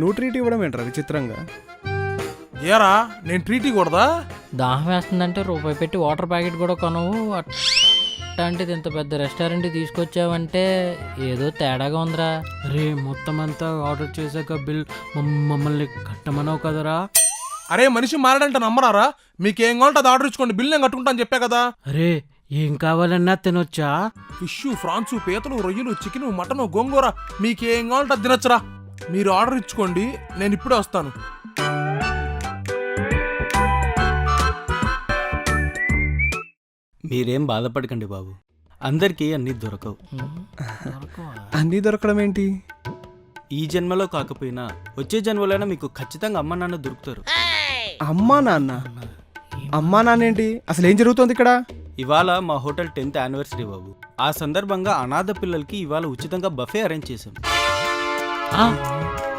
నువ్వు ట్రీట్ ఇవ్వడం ఏంట్రా విచిత్రంగా? ఏరా నేను ట్రీట్ ఇవ్వకూడదా? దాహం వేస్తుందంటే రూపాయి పెట్టి వాటర్ ప్యాకెట్ కూడా కొనవు. అట్లాంటిది ఇంత పెద్ద రెస్టారెంట్ తీసుకొచ్చావంటే ఏదో తేడాగా ఉందిరా. అరే మొత్తం అంతా ఆర్డర్ చేశాక బిల్ మమ్మల్ని కట్టమన్నావు కదరా. అరే మనిషి మారాడంటే నమ్మరారా? మీకేం కావాలంటే అది ఆర్డర్ ఇచ్చుకోండి, బిల్ నేను కట్టుకుంటాను చెప్పా కదా. అరే ఏం కావాలన్నా తినొచ్చా? ఫిష్, ఫ్రాన్స్, పీతలు, రొయ్యలు, చికెన్, మటన్, గోంగూర మీకేం కావాలంటే అది తినొచ్చురా. మీరు ఆర్డర్ ఇచ్చుకోండి, నేను ఇప్పుడే వస్తాను. మీరేం బాధపడకండి బాబు, అందరికీ అన్నీ దొరకవు. అన్నీ దొరకడం ఏంటి? ఈ జన్మలో కాకపోయినా వచ్చే జన్మలోనే మీకు ఖచ్చితంగా అమ్మ నాన్న దొరుకుతారు. అమ్మా నాన్న? అమ్మా నాన్న ఏంటి? అసలు ఏం జరుగుతుంది ఇక్కడ? ఇవాళ మా హోటల్ 10th యానివర్సరీ బాబు. ఆ సందర్భంగా అనాథ పిల్లలకి ఇవాళ ఉచితంగా బఫే అరేంజ్ చేశాం.